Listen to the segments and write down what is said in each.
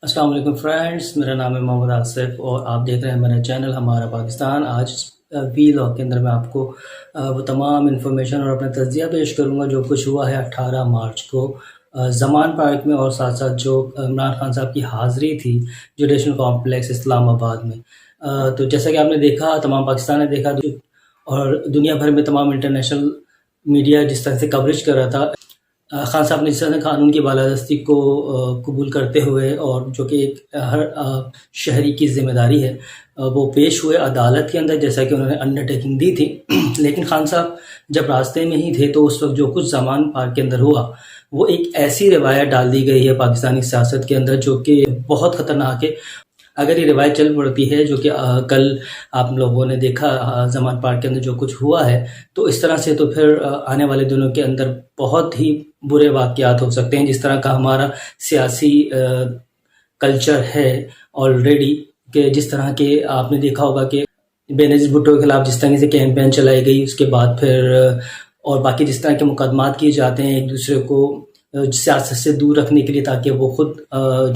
السلام علیکم فرینڈس، میرا نام ہے محمد آصف اور آپ دیکھ رہے ہیں میرا چینل ہمارا پاکستان۔ آج ویلاگ کے اندر میں آپ کو وہ تمام انفارمیشن اور اپنا تجزیہ پیش کروں گا جو کچھ ہوا ہے 18 مارچ کو زمان پارک میں، اور ساتھ ساتھ جو عمران خان صاحب کی حاضری تھی جوڈیشل کمپلیکس اسلام آباد میں۔ تو جیسا کہ آپ نے دیکھا، تمام پاکستان نے دیکھا اور دنیا بھر میں تمام انٹرنیشنل میڈیا جس طرح سے کوریج کر رہا تھا، خان صاحب نے جس طرح قانون کی بالادستی کو قبول کرتے ہوئے، اور جو کہ ایک ہر شہری کی ذمہ داری ہے، وہ پیش ہوئے عدالت کے اندر جیسا کہ انہوں نے انڈرٹیکنگ دی تھی۔ لیکن خان صاحب جب راستے میں ہی تھے تو اس وقت جو کچھ زمان پارک کے اندر ہوا، وہ ایک ایسی روایت ڈال دی گئی ہے پاکستانی سیاست کے اندر جو کہ بہت خطرناک ہے۔ اگر یہ روایت چل پڑتی ہے جو کہ کل آپ لوگوں نے دیکھا زمان پارک کے اندر جو کچھ ہوا ہے، تو اس طرح سے تو پھر آنے والے دنوں کے اندر بہت ہی برے واقعات ہو سکتے ہیں، جس طرح کا ہمارا سیاسی کلچر ہے آلریڈی، کہ جس طرح کے آپ نے دیکھا ہوگا کہ بے نظیر بھٹو کے خلاف جس طرح سے کیمپین چلائی گئی، اس کے بعد پھر اور باقی جس طرح کے مقدمات کیے جاتے ہیں ایک دوسرے کو سیاست سے دور رکھنے کے لیے، تاکہ وہ خود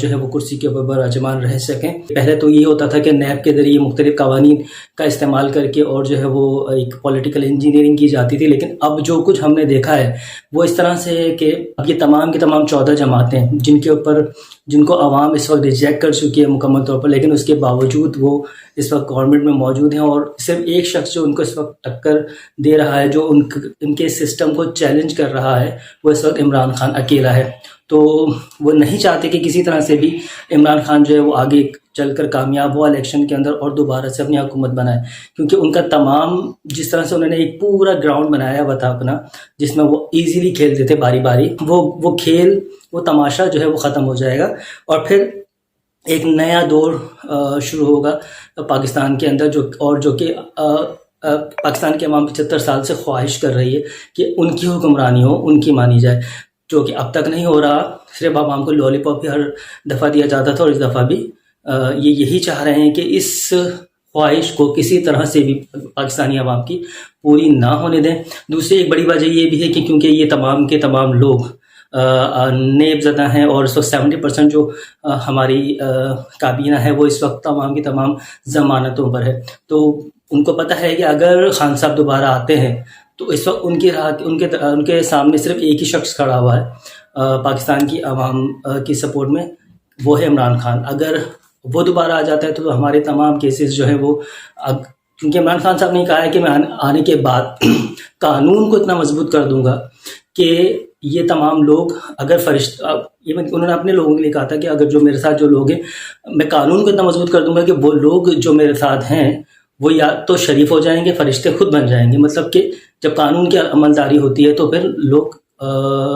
جو ہے وہ کرسی کے اوپر براجمان رہ سکیں۔ پہلے تو یہ ہوتا تھا کہ نیب کے ذریعے مختلف قوانین کا استعمال کر کے اور جو ہے وہ ایک پولیٹیکل انجینئرنگ کی جاتی تھی، لیکن اب جو کچھ ہم نے دیکھا ہے وہ اس طرح سے ہے کہ اب یہ تمام کی تمام 14 جماعتیں جن کو عوام اس وقت ریجیکٹ کر چکی ہے مکمل طور پر، لیکن اس کے باوجود وہ اس وقت گورنمنٹ میں موجود ہیں، اور صرف ایک شخص جو ان کو اس وقت ٹکر دے رہا ہے، جو ان کے سسٹم کو چیلنج کر رہا ہے، وہ اس وقت عمران خان اکیلا ہے۔ تو وہ نہیں چاہتے کہ کسی طرح سے بھی عمران خان جو ہے وہ آگے چل کر کامیاب ہوا الیکشن کے اندر اور دوبارہ سے اپنی حکومت بنائے، کیونکہ ان کا تمام جس طرح سے انہوں نے ایک پورا گراؤنڈ بنایا ہوا تھا اپنا، جس میں وہ ایزیلی کھیلتے تھے باری باری، وہ کھیل، وہ تماشا جو ہے وہ ختم ہو جائے گا، اور پھر ایک نیا دور شروع ہوگا پاکستان کے اندر، جو کہ پاکستان کے عوام 75 سال سے خواہش کر رہی ہے کہ ان کی حکمرانی ہو، ان کی مانی جائے، جو کہ اب تک نہیں ہو رہا۔ صرف عوام کو لالی پاپ ہی ہر دفعہ دیا جاتا تھا، اور اس دفعہ بھی یہ یہی چاہ رہے ہیں کہ اس خواہش کو کسی طرح سے بھی پاکستانی عوام کی پوری نہ ہونے دیں۔ دوسری ایک بڑی وجہ یہ بھی ہے کہ کیونکہ یہ تمام کے تمام لوگ نیب زدہ ہیں، اور اس وقت 70% جو ہماری کابینہ ہے وہ اس وقت تمام کی تمام ضمانتوں پر ہے، تو ان کو پتہ ہے کہ اگر خان صاحب دوبارہ آتے ہیں تو اس وقت ان کے سامنے صرف ایک ہی شخص کھڑا ہوا ہے پاکستان کی عوام کی سپورٹ میں، وہ ہے عمران خان۔ اگر وہ دوبارہ آ جاتا ہے تو ہمارے تمام کیسز جو ہیں وہ، کیونکہ عمران خان صاحب نے کہا ہے کہ میں آنے کے بعد قانون کو اتنا مضبوط کر دوں گا کہ یہ تمام لوگ، اگر انہوں نے اپنے لوگوں کے لیے کہا تھا کہ اگر جو میرے ساتھ جو لوگ ہیں، میں قانون کو اتنا مضبوط کر دوں گا کہ وہ لوگ جو میرے ساتھ ہیں وہ یا تو شریف ہو جائیں گے، فرشتے خود بن جائیں گے۔ مطلب کہ جب قانون کی عملداری ہوتی ہے تو پھر لوگ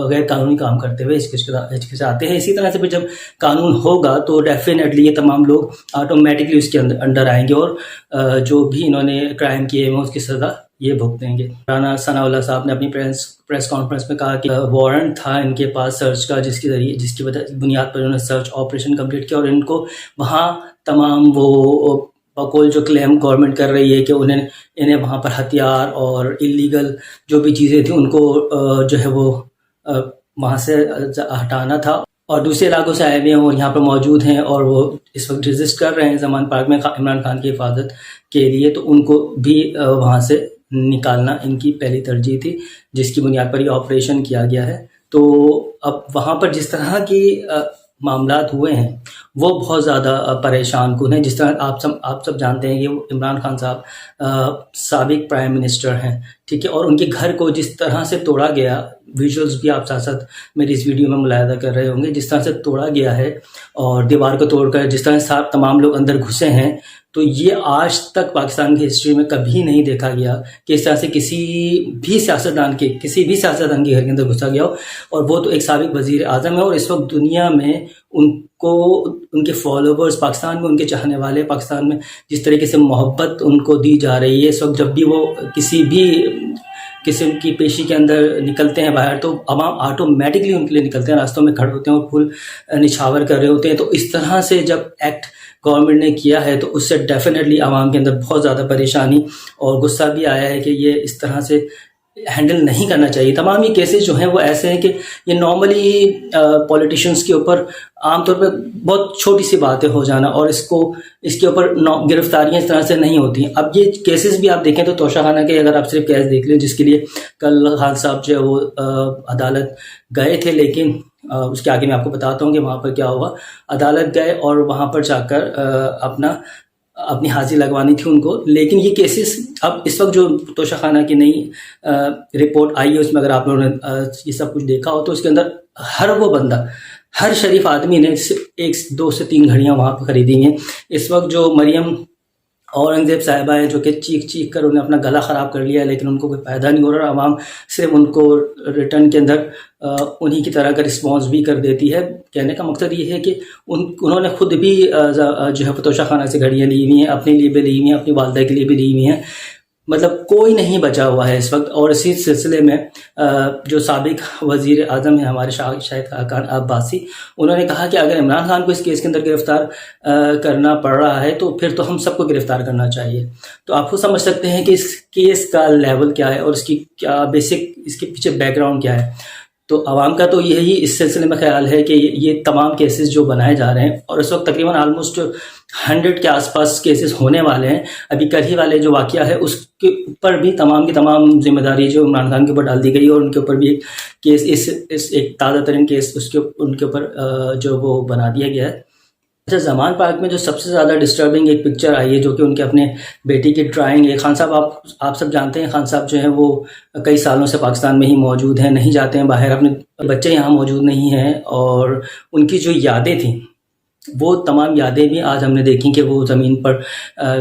غیر قانونی کام کرتے ہوئے ہچکچاتے ہیں۔ اسی طرح سے پھر جب قانون ہوگا تو ڈیفینیٹلی یہ تمام لوگ آٹومیٹکلی اس کے انڈر آئیں گے، اور جو بھی انہوں نے کرائم کیے ہیں اس کی سزا یہ بھگتیں گے۔ رانا ثناء اللہ صاحب نے اپنی پریس کانفرنس میں کہا کہ وارنٹ تھا ان کے پاس سرچ کا، جس کی بنیاد پر انہوں نے سرچ آپریشن کمپلیٹ کیا، اور ان کو وہاں تمام وہ بقول جو کلیم گورنمنٹ کر رہی ہے کہ انہیں وہاں پر ہتھیار اور اللیگل جو بھی چیزیں تھیں ان کو جو ہے وہ وہاں سے ہٹانا تھا، اور دوسرے علاقوں سے آئے ہوئے ہیں اور یہاں پر موجود ہیں، اور وہ اس وقت ریزسٹ کر رہے ہیں زمان پارک میں عمران خان کی حفاظت کے لیے، تو ان کو بھی وہاں سے نکالنا ان کی پہلی ترجیح تھی، جس کی بنیاد پر یہ آپریشن کیا گیا ہے۔ تو اب وہاں پر جس طرح کی معاملات ہوئے ہیں وہ بہت زیادہ پریشان کن ہیں۔ جس طرح آپ سب جانتے ہیں کہ عمران خان صاحب سابق پرائم منسٹر ہیں، ٹھیک ہے، اور ان کے گھر کو جس طرح سے توڑا گیا، ویژولز بھی آپ ساتھ ساتھ میری اس ویڈیو میں ملاحظہ کر رہے ہوں گے، جس طرح سے توڑا گیا ہے اور دیوار کو توڑ کر جس طرح سے تمام لوگ اندر گھسے ہیں، تو یہ آج تک پاکستان کی ہسٹری میں کبھی نہیں دیکھا گیا کہ اس طرح سے کسی بھی سیاستدان کے گھر کے اندر گھسا گیا ہو، اور وہ تو ایک سابق وزیر اعظم ہے، اور اس وقت دنیا میں ان کے فالوورز، پاکستان میں ان کے چاہنے والے، پاکستان میں جس طریقے سے محبت ان کو دی جا رہی ہے اس وقت، جب بھی وہ کسی بھی قسم کی پیشی کے اندر نکلتے ہیں باہر تو عوام آٹومیٹکلی ان کے لیے نکلتے ہیں، راستوں میں کھڑے ہوتے ہیں اور پھول نچھاور کر رہے ہوتے ہیں۔ تو اس طرح سے جب ایکٹ گورنمنٹ نے کیا ہے تو اس سے ڈیفینیٹلی عوام کے اندر بہت زیادہ پریشانی اور غصہ بھی آیا ہے کہ یہ اس طرح سے ہینڈل نہیں کرنا چاہیے. تمام یہ کیسز جو ہیں وہ ایسے ہیں کہ یہ نارملی پولیٹیشینس کے اوپر عام طور پہ بہت چھوٹی سی باتیں ہو جانا اور اس کے اوپر گرفتاریاں اس طرح سے نہیں ہوتی ہیں. اب یہ کیسز بھی آپ دیکھیں تو توشہ خانہ کے اگر آپ صرف کیس دیکھ لیں جس کے لیے کل خان صاحب جو ہے وہ عدالت گئے تھے، لیکن اس کے آگے میں آپ کو بتاتا ہوں کہ وہاں پر کیا ہوا. عدالت گئے اور وہاں پر جا کر اپنی حاضری لگوانی تھی ان کو، لیکن یہ کیسز اب اس وقت جو توشہ خانہ کی نئی رپورٹ آئی ہے اس میں اگر آپ لوگوں نے یہ سب کچھ دیکھا ہو تو اس کے اندر ہر وہ بندہ، ہر شریف آدمی نے صرف 1 2 سے 3 گھڑیاں وہاں پہ خریدی ہیں. اس وقت جو مریم اورنگزیب صاحبہ ہیں جو کہ چیخ کر انہیں اپنا گلا خراب کر لیا، لیکن ان کو کوئی فائدہ نہیں ہو رہا. عوام صرف ان کو ریٹرن کے اندر انہی کی طرح کا رسپانس بھی کر دیتی ہے. کہنے کا مقصد یہ ہے کہ انہوں نے خود بھی جو ہے توشہ خانہ سے گھڑیاں لی ہوئی ہیں، اپنے لیے بھی لی ہوئی ہیں، اپنی والدہ کے لیے بھی لی ہوئی ہیں. مطلب کوئی نہیں بچا ہوا ہے اس وقت. اور اسی سلسلے میں جو سابق وزیر اعظم ہیں ہمارے شاہد خاقان عباسی، انہوں نے کہا کہ اگر عمران خان کو اس کیس کے اندر گرفتار کرنا پڑ رہا ہے تو پھر تو ہم سب کو گرفتار کرنا چاہیے. تو آپ کو سمجھ سکتے ہیں کہ اس کیس کا لیول کیا ہے اور اس کی کیا بیسک، اس کے پیچھے بیک گراؤنڈ کیا ہے. تو عوام کا تو یہی اس سلسلے میں خیال ہے کہ یہ تمام کیسز جو بنائے جا رہے ہیں، اور اس وقت تقریباً آلموسٹ 100 کے آس پاس کیسز ہونے والے ہیں. ابھی کل ہی والے جو واقعہ ہے اس کے اوپر بھی تمام کی تمام ذمہ داری جو عمران خان کے اوپر ڈال دی گئی، اور ان کے اوپر بھی ایک کیس اس ایک تازہ ترین کیس ان کے اوپر جو وہ بنا دیا گیا ہے. اچھا، زمان پارک میں جو سب سے زیادہ ڈسٹربنگ ایک پکچر آئی ہے جو کہ ان کے اپنے بیٹی کی ڈرائنگ ہے. خان صاحب آپ سب جانتے ہیں، خان صاحب جو ہیں وہ کئی سالوں سے پاکستان میں ہی موجود ہیں، نہیں جاتے ہیں باہر، اپنے بچے یہاں موجود نہیں ہیں، اور ان کی جو یادیں تھیں وہ تمام یادیں بھی آج ہم نے دیکھی کہ وہ زمین پر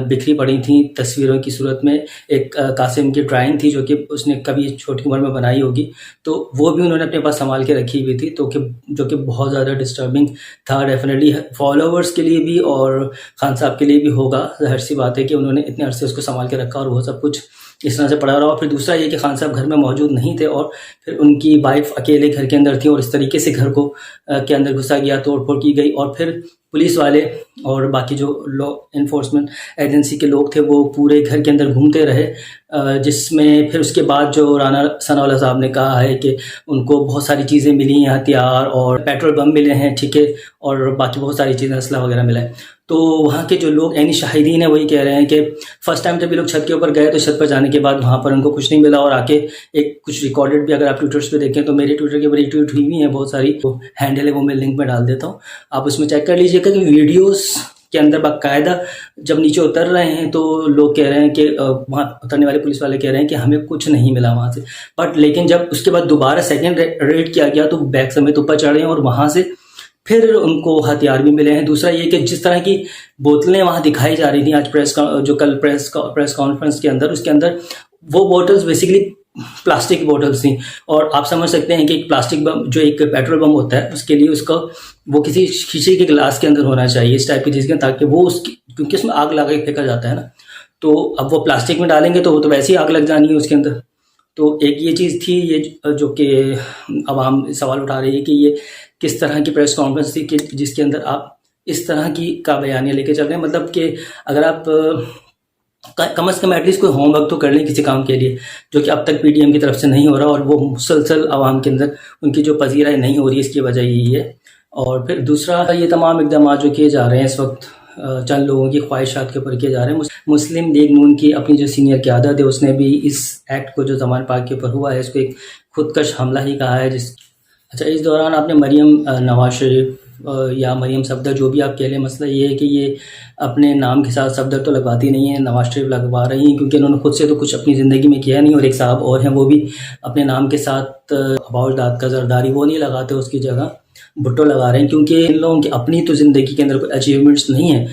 بکھری پڑی تھیں تصویروں کی صورت میں. ایک قاسم کی ڈرائنگ تھی جو کہ اس نے کبھی چھوٹی عمر میں بنائی ہوگی، تو وہ بھی انہوں نے اپنے پاس سنبھال کے رکھی ہوئی تھی، تو جو کہ بہت زیادہ ڈسٹربنگ تھا. ڈیفینیٹلی فالوورز کے لیے بھی اور خان صاحب کے لیے بھی ہوگا، ظاہر سی بات ہے کہ انہوں نے اتنے عرصے اس کو سنبھال کے رکھا اور وہ سب کچھ اس طرح سے پڑا رہا. اور پھر دوسرا یہ کہ خان صاحب گھر میں موجود نہیں تھے اور پھر ان کی وائف اکیلے گھر کے اندر تھی، اور اس طریقے سے گھر کے اندر گھسا گیا، توڑ پھوڑ کی گئی، اور پھر پولیس والے اور باقی جو لا انفورسمنٹ ایجنسی کے لوگ تھے وہ پورے گھر کے اندر گھومتے رہے، جس میں پھر اس کے بعد جو رانا ثناء اللہ صاحب نے کہا ہے کہ ان کو بہت ساری چیزیں ملی ہیں، ہتھیار اور پیٹرول بم ملے ہیں، ٹھیک ہے، اور باقی بہت ساری چیزیں، اسلحہ وغیرہ ملا ہے. تو وہاں کے جو لوگ عینی شاہدین ہیں وہی کہہ رہے ہیں کہ فرسٹ ٹائم جب یہ لوگ چھت کے اوپر گئے تو چھت پر جانے کے بعد وہاں پر ان کو کچھ نہیں ملا، اور آ کے ایک کچھ ریکارڈڈ بھی اگر آپ ٹویٹرس پہ دیکھیں تو میرے ٹویٹر کے اوپر ٹویٹ ہوئی ہوئی ہیں بہت ساری، ہینڈل ہے وہ میں لنک میں ڈال دیتا ہوں، آپ اس میں چیک کر لیجیے گا کہ ویڈیوز کے اندر باقاعدہ جب نیچے اتر رہے ہیں تو لوگ کہہ رہے ہیں کہ وہاں اترنے والے پولیس والے کہہ رہے ہیں کہ ہمیں کچھ نہیں ملا وہاں سے. بٹ لیکن جب اس کے بعد دوبارہ سیکنڈ ریڈ کیا گیا تو بیگ سمیت اوپر چڑھے ہیں اور وہاں سے پھر ان کو ہتھیار بھی ملے ہیں. دوسرا یہ کہ جس طرح کی بوتلیں وہاں دکھائی جا رہی تھیں آج جو کل پریس کانفرنس کے اندر، اس کے اندر وہ بوٹلز بیسیکلی پلاسٹک بوٹلز تھیں، اور آپ سمجھ سکتے ہیں کہ ایک پلاسٹک بم جو ایک پیٹرول بم ہوتا ہے اس کے لیے وہ کسی شیشے کے گلاس کے اندر ہونا چاہیے، اس ٹائپ کی چیز کے، تاکہ وہ کیونکہ اس میں آگ لگا کے پھینکا جاتا ہے نا، تو اب وہ پلاسٹک میں ڈالیں گے تو وہ تو ویسے ہی آگ لگ جانی ہے اس کے اندر. تو ایک یہ چیز تھی، یہ جو کہ عوام سوال اٹھا رہی ہے کہ یہ کس طرح کی پریس کانفرنس تھی کہ جس کے اندر آپ اس طرح کا بیانیہ لے کے چل رہے ہیں. مطلب کہ اگر آپ کم از کم ایٹ لیسٹ کوئی ہوم ورک تو کر لیں کسی کام کے لیے، جو کہ اب تک پی ڈی ایم کی طرف سے نہیں ہو رہا، اور وہ مسلسل عوام کے اندر ان کی جو پذیرائی نہیں ہو رہی، اس کی وجہ یہی ہے. اور پھر دوسرا یہ تمام اقدامات جو کیے جا رہے ہیں اس وقت چند لوگوں کی خواہشات کے اوپر کیے جا رہے ہیں. مسلم لیگ نون کی اپنی جو سینئر قیادت ہے اس نے بھی اس ایکٹ کو جو زمان پاک کے اوپر ہوا ہے اس کو ایک خودکش حملہ ہی کہا ہے. اچھا، اس دوران آپ نے مریم نواز شریف یا مریم صفدر جو بھی آپ کہہ لیں، مسئلہ یہ ہے کہ یہ اپنے نام کے ساتھ صفدر تو لگواتی نہیں ہیں، نواز شریف لگوا رہی ہیں کیونکہ انہوں نے خود سے تو کچھ اپنی زندگی میں کیا نہیں، اور ایک صاحب اور ہیں وہ بھی اپنے نام کے ساتھ اباؤ اجداد کا زرداری وہ نہیں لگاتے، اس کی جگہ بھٹو لگا رہے ہیں، کیونکہ ان لوگوں کی اپنی تو زندگی کے اندر کوئی اچیومنٹس نہیں ہیں.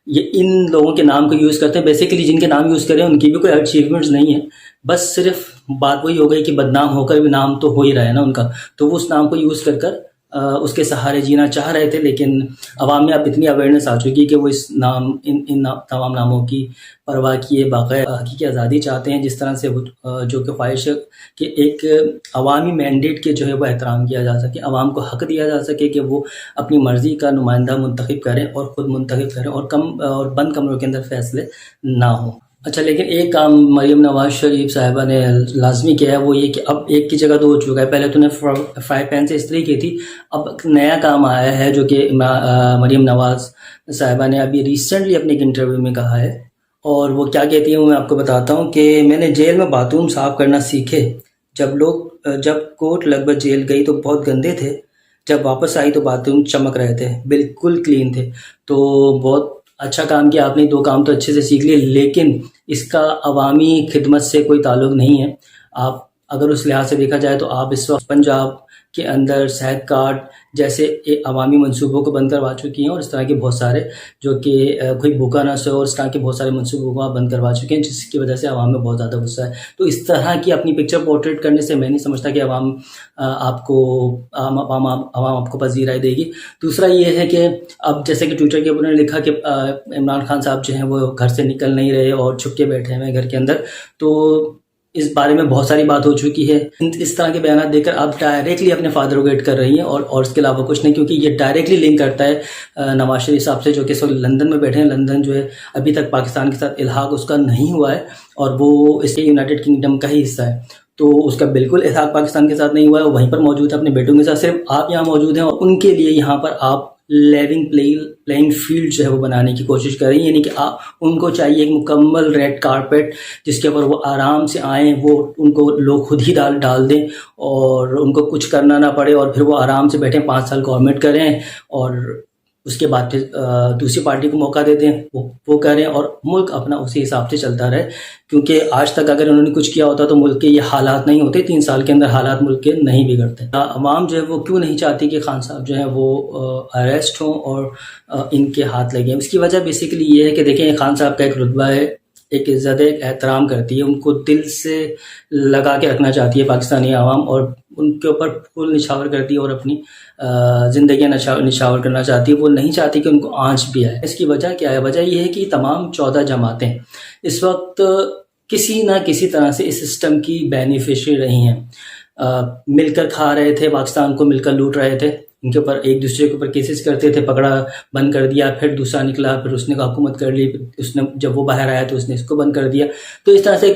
یہ ان لوگوں کے نام کو یوز کرتے ہیں، بیسیکلی جن کے نام یوز کریں ان کی بھی کوئی اچیومنٹس نہیں ہے، بس صرف بات وہی ہو گئی کہ بدنام ہو کر بھی نام تو ہو ہی رہا ہے نا ان کا، تو وہ اس نام کو یوز کر اس کے سہارے جینا چاہ رہے تھے. لیکن عوام میں اب اتنی اویئرنیس آ چکی کہ وہ اس ان تمام ناموں کی پرواہ کیے بغیر حقیقی آزادی چاہتے ہیں، جس طرح سے جو کہ خواہش ہے کہ ایک عوامی مینڈیٹ کے جو ہے وہ احترام کیا جا سکے، عوام کو حق دیا جا سکے کہ وہ اپنی مرضی کا نمائندہ منتخب کریں اور خود منتخب کریں، اور بند کمروں کے اندر فیصلے نہ ہوں. اچھا، لیکن ایک کام مریم نواز شریف صاحبہ نے لازمی کیا ہے، وہ یہ کہ اب ایک کی جگہ دو ہو چکا ہے. پہلے تو نے فرائی پین سے استری کی تھی، اب نیا کام آیا ہے جو کہ مریم نواز صاحبہ نے ابھی ریسنٹلی اپنے ایک انٹرویو میں کہا ہے. اور وہ کیا کہتی ہیں وہ میں آپ کو بتاتا ہوں کہ میں نے جیل میں باتھ روم صاف کرنا سیکھے. جب کوٹ لگ بھگ جیل گئی تو بہت گندے تھے، جب واپس آئی تو باتھ روم چمک رہے تھے، بالکل کلین تھے. تو بہت اچھا کام کیا آپ نے، دو کام تو اچھے سے سیکھ لیے، لیکن اس کا عوامی خدمت سے کوئی تعلق نہیں ہے. آپ اگر اس لحاظ سے دیکھا جائے تو آپ اس وقت پنجاب کے اندر صحت کارڈ جیسے عوامی منصوبوں کو بند کروا چکی ہیں، اور اس طرح کے بہت سارے جو کہ کوئی بھوکا نہ سو اور اس طرح کے بہت سارے منصوبوں کو آپ بند کروا چکے ہیں، جس کی وجہ سے عوام میں بہت زیادہ غصہ ہے. تو اس طرح کی اپنی پکچر پورٹریٹ کرنے سے میں نہیں سمجھتا کہ عوام آپ کو پذیر دے گی. دوسرا یہ ہے کہ اب جیسے کہ ٹویٹر کے اوپر نے لکھا کہ عمران خان صاحب جو ہیں وہ گھر سے نکل نہیں رہے اور چھپ کے بیٹھے ہوئے ہیں گھر کے اندر. تو اس بارے میں بہت ساری بات ہو چکی ہے. اس طرح کے بیانات دے کر آپ ڈائریکٹلی اپنے فادر کو گیٹ کر رہی ہیں اور اس کے علاوہ کچھ نہیں، کیونکہ یہ ڈائریکٹلی لنک کرتا ہے نواز شریف صاحب سے، جو کہ اس وقت لندن میں بیٹھے ہیں. لندن جو ہے ابھی تک پاکستان کے ساتھ الحاق اس کا نہیں ہوا ہے، اور وہ اس کے یونائٹڈ کنگڈم کا ہی حصہ ہے. تو اس کا بالکل الحاق پاکستان کے ساتھ نہیں ہوا ہے، وہ وہیں پر موجود ہے اپنے بیٹوں کے ساتھ. صرف آپ یہاں موجود ہیں، اور ان کے لیے یہاں پر آپ لیونگ پلینگ فیلڈ جو ہے وہ بنانے کی کوشش کریں. یعنی کہ ان کو چاہیے ایک مکمل ریڈ کارپیٹ جس کے اوپر وہ آرام سے آئیں، وہ ان کو لوگ خود ہی ڈال دیں اور ان کو کچھ کرنا نہ پڑے، اور پھر وہ آرام سے بیٹھیں، 5 سال گورنمنٹ کریں، اور اس کے بعد پھر دوسری پارٹی کو موقع دے دیں، وہ کریں، اور ملک اپنا اسی حساب سے چلتا رہے. کیونکہ آج تک اگر انہوں نے کچھ کیا ہوتا تو ملک کے یہ حالات نہیں ہوتے. 3 سال کے اندر حالات ملک کے نہیں بگڑتے. عوام جو ہے وہ کیوں نہیں چاہتی کہ خان صاحب جو ہیں وہ اریسٹ ہوں اور ان کے ہاتھ لگیں؟ اس کی وجہ بیسیکلی یہ ہے کہ دیکھیں، خان صاحب کا ایک رتبہ ہے، ایک عزت ہے، ایک احترام کرتی ہے، ان کو دل سے لگا کے رکھنا چاہتی ہے پاکستانی عوام، اور ان کے اوپر پھول نچھاور کرتی ہے اور اپنی زندگیاں نچھاور کرنا چاہتی ہے. وہ نہیں چاہتی کہ ان کو آنچ بھی آئے. اس کی وجہ کیا ہے؟ وجہ یہ ہے کہ تمام 14 جماعتیں اس وقت کسی نہ کسی طرح سے اس سسٹم کی بینیفیشری رہی ہیں. مل کر کھا رہے تھے، پاکستان کو مل کر لوٹ رہے تھے، ان کے اوپر ایک دوسرے کے اوپر کیسز کرتے تھے، پکڑا بند کر دیا، پھر دوسرا نکلا، پھر اس نے حکومت کر لی، اس نے جب وہ باہر آیا تو اس نے اس کو بند کر دیا. تو اس طرح سے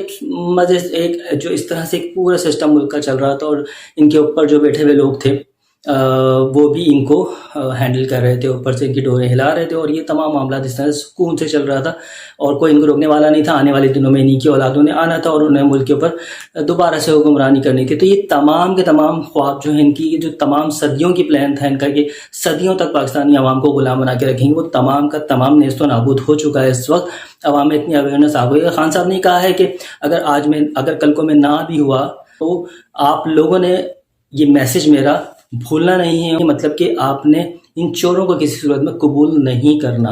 اس طرح سے ایک پورا سسٹم ملک کا چل رہا تھا، اور ان کے اوپر جو بیٹھے ہوئے لوگ تھے وہ بھی ان کو ہینڈل کر رہے تھے، اوپر سے ان کی ڈوریں ہلا رہے تھے، اور یہ تمام معاملات اس طرح سے سکون سے چل رہا تھا، اور کوئی ان کو روکنے والا نہیں تھا. آنے والے دنوں میں انہی کی اولادوں نے آنا تھا اور انہیں ملک کے اوپر دوبارہ سے حکمرانی کرنی تھی. تو یہ تمام کے تمام خواب جو ہیں ان کی، جو تمام صدیوں کی پلان تھا ان کا کہ صدیوں تک پاکستانی عوام کو غلام بنا کے رکھیں گے، وہ تمام کا تمام نیست و نابود ہو چکا ہے. اس وقت عوام میں اتنی اویئرنیس آ گئی ہے. خان صاحب نے کہا ہے کہ اگر کل کو میں نہ بھی ہوا تو آپ لوگوں نے یہ میسج میرا بھولنا نہیں ہے، مطلب کہ آپ نے ان چوروں کو کسی صورت میں قبول نہیں کرنا.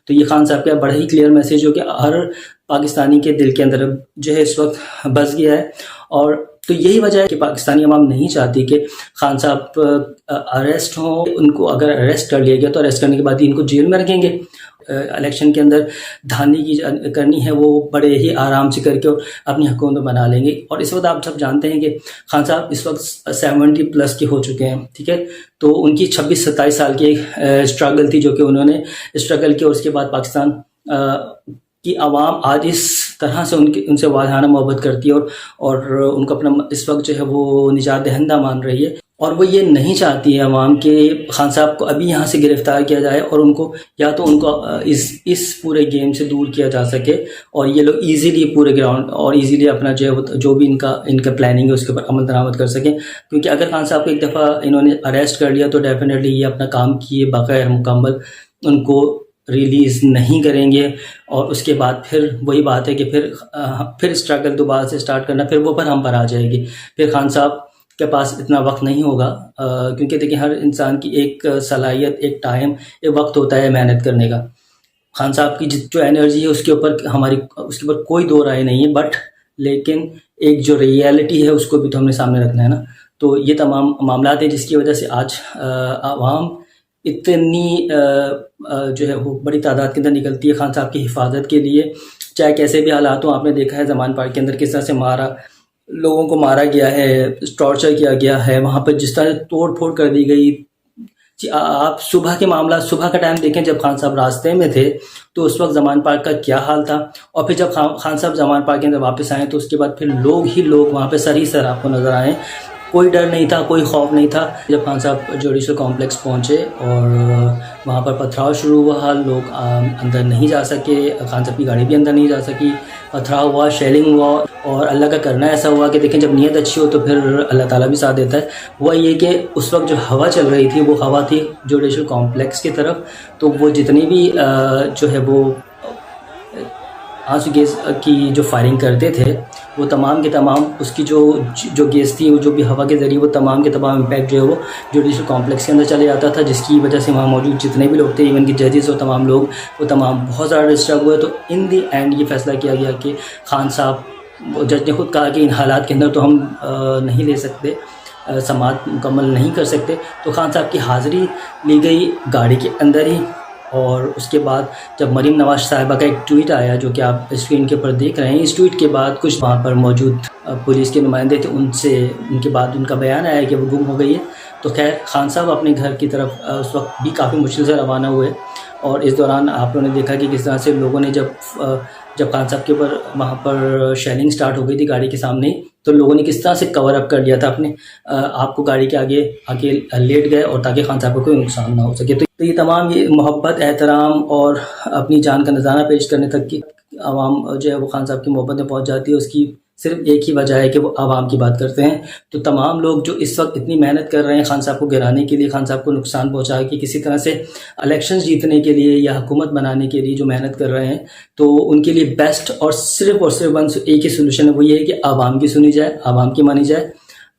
تو یہ خان صاحب کا بڑا ہی کلیئر میسیج ہو کہ ہر پاکستانی کے دل کے اندر جو ہے اس وقت بس گیا ہے. اور تو یہی وجہ ہے کہ پاکستانی عوام نہیں چاہتی کہ خان صاحب اریسٹ ہوں. ان کو اگر اریسٹ کر لیا گیا تو اریسٹ کرنے کے بعد ہی ان کو جیل میں رکھیں گے. الیکشن کے اندر دھاندلی کرنی ہے وہ بڑے ہی آرام سے کر کے اپنی حکومت بنا لیں گے. اور اس وقت آپ سب جانتے ہیں کہ خان صاحب اس وقت 70+ کے ہو چکے ہیں، ٹھیک ہے. تو ان کی 26-27 سال کی اسٹرگل تھی جو کہ انہوں نے اسٹرگل کی، اور اس کے بعد پاکستان کی عوام آج اس طرح سے ان سے والہانہ محبت کرتی ہے اور ان کو اپنا اس وقت جو ہے وہ نجات دہندہ مان رہی ہے. اور وہ یہ نہیں چاہتی ہے عوام کہ خان صاحب کو ابھی یہاں سے گرفتار کیا جائے، اور ان کو اس پورے گیم سے دور کیا جا سکے، اور یہ لوگ ایزیلی پورے گراؤنڈ اور ایزیلی اپنا جو بھی ان کا پلاننگ ہے اس کے اوپر عمل درآمد کر سکیں. کیونکہ اگر خان صاحب کو ایک دفعہ انہوں نے اریسٹ کر لیا تو ڈیفینیٹلی یہ اپنا کام کیے بغیر مکمل ان کو ریلیز نہیں کریں گے. اور اس کے بعد پھر وہی بات ہے کہ پھر اسٹرگل دوبارہ سے اسٹارٹ کرنا، پھر وہ پر ہم پر آ جائے گی. پھر خان صاحب کے پاس اتنا وقت نہیں ہوگا، کیونکہ دیکھیں ہر انسان کی ایک صلاحیت، ایک ٹائم، ایک وقت ہوتا ہے محنت کرنے کا. خان صاحب کی جو انرجی ہے اس کے اوپر کوئی دو رائے نہیں ہے، بٹ لیکن ایک جو ریئلٹی ہے اس کو بھی تو ہم نے سامنے رکھنا ہے نا. تو یہ تمام معاملات ہیں جس کی وجہ سے آج عوام اتنی جو ہے وہ بڑی تعداد کے اندر نکلتی ہے خان صاحب کی حفاظت کے لیے، چاہے کیسے بھی حالات ہوں. آپ نے دیکھا ہے زمان پارک کے اندر کس طرح سے لوگوں کو مارا گیا ہے، ٹارچر کیا گیا ہے، وہاں پر جس طرح توڑ پھوڑ کر دی گئی، آپ صبح کے معاملات، صبح کا ٹائم دیکھیں جب خان صاحب راستے میں تھے تو اس وقت زمان پارک کا کیا حال تھا، اور پھر جب خان صاحب زمان پارک کے اندر واپس آئیں تو اس کے بعد پھر لوگ ہی لوگ وہاں پہ سر ہی سر آپ کو نظر آئیں، کوئی ڈر نہیں تھا، کوئی خوف نہیں تھا۔ جب خان صاحب جوڈیشل کمپلیکس پہنچے اور وہاں پر پتھراؤ شروع ہوا، لوگ اندر نہیں جا سکے، خان صاحب کی گاڑی بھی اندر نہیں جا سکی، پتھراؤ ہوا، شیلنگ ہوا، اور اللہ کا کرنا ایسا ہوا کہ دیکھیں جب نیت اچھی ہو تو پھر اللہ تعالیٰ بھی ساتھ دیتا ہے۔ ہوا یہ کہ اس وقت جو ہوا چل رہی تھی وہ ہوا تھی جوڈیشل کمپلیکس کی طرف، تو وہ جتنی بھی جو ہے وہ آنسو گیس کی جو فائرنگ کرتے تھے وہ تمام کے تمام اس کی جو گیس تھی، وہ جو بھی ہوا کے ذریعے وہ تمام کے تمام امپیکٹ جو ہے وہ جوڈیشل کمپلیکس کے اندر چلے جاتا تھا، جس کی وجہ سے وہاں موجود جتنے بھی لوگ تھے، ایون کہ ججز اور تمام لوگ، وہ تمام بہت زیادہ ڈسٹرب ہوئے۔ تو ان دی اینڈ یہ فیصلہ کیا گیا کہ خان صاحب، جج نے خود کہا کہ ان حالات کے اندر تو ہم نہیں لے سکتے، سماعت مکمل نہیں کر سکتے، تو خان صاحب کی حاضری لی گئی گاڑی کے اندر ہی۔ اور اس کے بعد جب مریم نواز صاحبہ کا ایک ٹویٹ آیا جو کہ آپ اسکرین کے اوپر دیکھ رہے ہیں، اس ٹویٹ کے بعد کچھ وہاں پر موجود پولیس کے نمائندے تھے، ان کے بعد ان کا بیان آیا کہ وہ گم ہو گئی ہے۔ تو خیر خان صاحب اپنے گھر کی طرف اس وقت بھی کافی مشکل سے روانہ ہوئے، اور اس دوران آپ لوگوں نے دیکھا کہ کس طرح سے لوگوں نے جب خان صاحب کے اوپر وہاں پر شیلنگ سٹارٹ ہو گئی تھی گاڑی کے سامنے، تو لوگوں نے کس طرح سے کور اپ کر لیا تھا اپنے آپ کو، گاڑی کے آگے لیٹ گئے، اور تاکہ خان صاحب کو کوئی نقصان نہ ہو سکے۔ تو یہ تمام یہ محبت، احترام اور اپنی جان کا نذرانہ پیش کرنے تک کی عوام جو ہے وہ خان صاحب کی محبت میں پہنچ جاتی ہے، اس کی صرف ایک ہی وجہ ہے کہ وہ عوام کی بات کرتے ہیں۔ تو تمام لوگ جو اس وقت اتنی محنت کر رہے ہیں خان صاحب کو گرانے کے لیے، خان صاحب کو نقصان پہنچا کے کسی طرح سے الیکشنز جیتنے کے لیے یا حکومت بنانے کے لیے جو محنت کر رہے ہیں، تو ان کے لیے بیسٹ اور صرف ایک ہی سولوشن ہے، وہ یہ ہے کہ عوام کی سنی جائے، عوام کی مانی جائے۔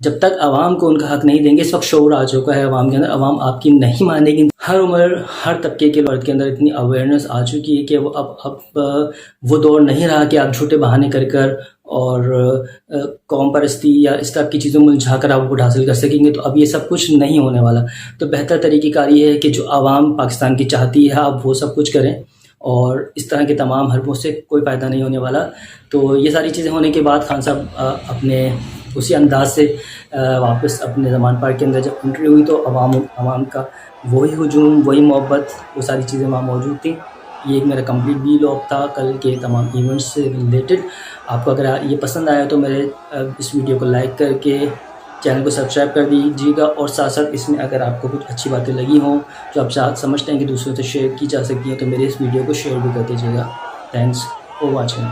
جب تک عوام کو ان کا حق نہیں دیں گے، اس وقت شعور آ چکا ہے عوام کے اندر، عوام آپ کی نہیں مانے گی۔ ہر عمر، ہر طبقے کے لوگوں کے اندر اتنی اویئرنیس آ چکی ہے کہ وہ اب وہ دور نہیں رہا کہ آپ جھوٹے بہانے کر اور قوم پرستی یا اس طرح کی چیزوں میں الجھا کر آپ ووٹ حاصل کر سکیں گے۔ تو اب یہ سب کچھ نہیں ہونے والا۔ تو بہتر طریقہ کار یہ ہے کہ جو عوام پاکستان کی چاہتی ہے آپ وہ سب کچھ کریں، اور اس طرح کے تمام حربوں سے کوئی فائدہ نہیں ہونے والا۔ تو یہ ساری چیزیں ہونے کے بعد خان صاحب اپنے اسی انداز سے واپس اپنے زمان پارک کے اندر جب انٹری ہوئی تو عوام کا وہی ہجوم، وہی محبت، وہ ساری چیزیں وہاں موجود تھیں۔ یہ ایک میرا کمپلیٹ ویلاگ تھا کل کے تمام ایونٹس سے ریلیٹڈ۔ آپ کو اگر یہ پسند آیا تو میرے اس ویڈیو کو لائک کر کے چینل کو سبسکرائب کر دیجیے گا، اور ساتھ ساتھ اس میں اگر آپ کو کچھ اچھی باتیں لگی ہوں جو آپ سمجھتے ہیں کہ دوسروں سے شیئر کی جا سکتی ہیں تو میرے اس ویڈیو کو شیئر بھی کر دیجیے گا۔ Thanks for watching.